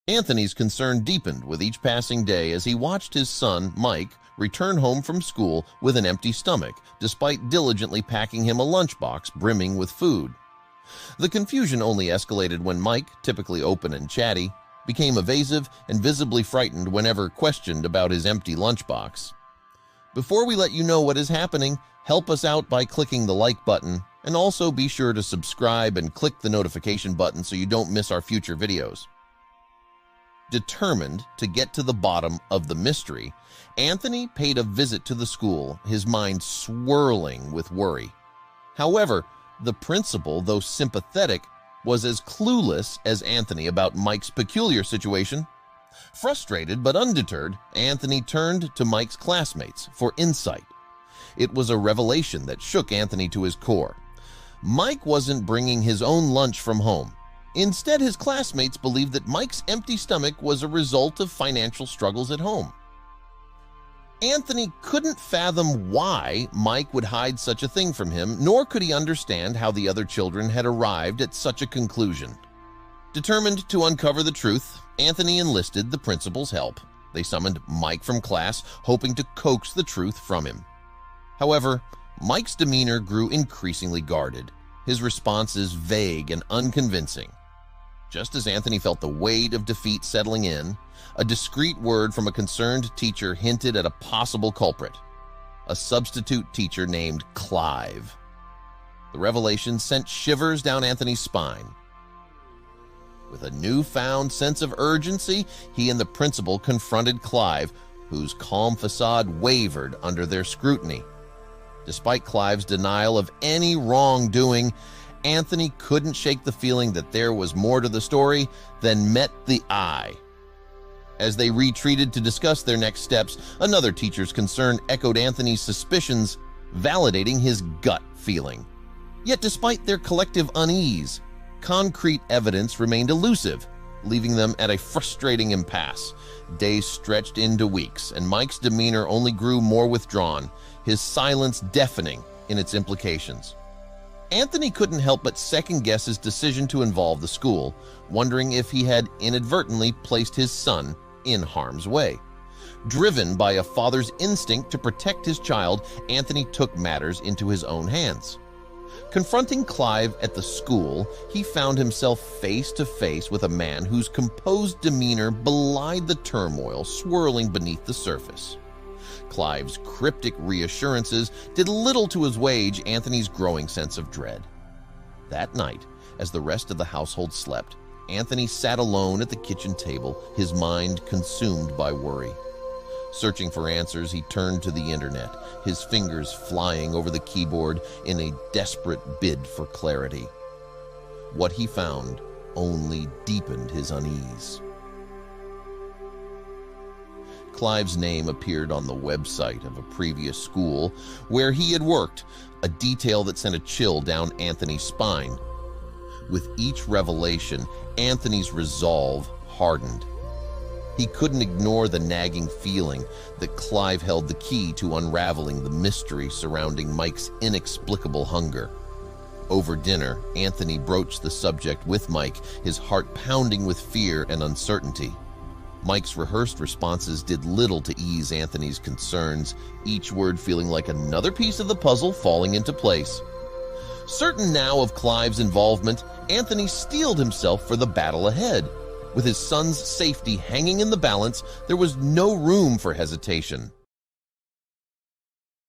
Anthony's concern deepened with each passing day as he watched his son, Mike, return home from school with an empty stomach, despite diligently packing him a lunchbox brimming with food. The confusion only escalated when Mike, typically open and chatty, became evasive and visibly frightened whenever questioned about his empty lunchbox. Before we let you know what is happening, help us out by clicking the like button, and also be sure to subscribe and click the notification button so you don't miss our future videos. Determined to get to the bottom of the mystery, Anthony paid a visit to the school, his mind swirling with worry. However, the principal, though sympathetic, was as clueless as Anthony about Mike's peculiar situation. Frustrated but undeterred, Anthony turned to Mike's classmates for insight. It was a revelation that shook Anthony to his core. Mike wasn't bringing his own lunch from home. Instead, his classmates believed that Mike's empty stomach was a result of financial struggles at home. Anthony couldn't fathom why Mike would hide such a thing from him, nor could he understand how the other children had arrived at such a conclusion. Determined to uncover the truth, Anthony enlisted the principal's help. They summoned Mike from class, hoping to coax the truth from him. However, Mike's demeanor grew increasingly guarded, his responses vague and unconvincing. Just as Anthony felt the weight of defeat settling in, a discreet word from a concerned teacher hinted at a possible culprit, a substitute teacher named Clive. The revelation sent shivers down Anthony's spine. With a newfound sense of urgency, he and the principal confronted Clive, whose calm facade wavered under their scrutiny. Despite Clive's denial of any wrongdoing, Anthony couldn't shake the feeling that there was more to the story than met the eye. As they retreated to discuss their next steps, another teacher's concern echoed Anthony's suspicions, validating his gut feeling. Yet despite their collective unease, concrete evidence remained elusive, leaving them at a frustrating impasse. Days stretched into weeks, and Mike's demeanor only grew more withdrawn, his silence deafening in its implications. Anthony couldn't help but second-guess his decision to involve the school, wondering if he had inadvertently placed his son in harm's way. Driven by a father's instinct to protect his child, Anthony took matters into his own hands. Confronting Clive at the school, he found himself face to face with a man whose composed demeanor belied the turmoil swirling beneath the surface. Clive's cryptic reassurances did little to assuage Anthony's growing sense of dread. That night, as the rest of the household slept, Anthony sat alone at the kitchen table, his mind consumed by worry. Searching for answers, he turned to the internet, his fingers flying over the keyboard in a desperate bid for clarity. What he found only deepened his unease. Clive's name appeared on the website of a previous school where he had worked, a detail that sent a chill down Anthony's spine. With each revelation, Anthony's resolve hardened. He couldn't ignore the nagging feeling that Clive held the key to unraveling the mystery surrounding Mike's inexplicable hunger. Over dinner, Anthony broached the subject with Mike, his heart pounding with fear and uncertainty. Mike's rehearsed responses did little to ease Anthony's concerns, each word feeling like another piece of the puzzle falling into place. Certain now of Clive's involvement, Anthony steeled himself for the battle ahead. With his son's safety hanging in the balance, there was no room for hesitation.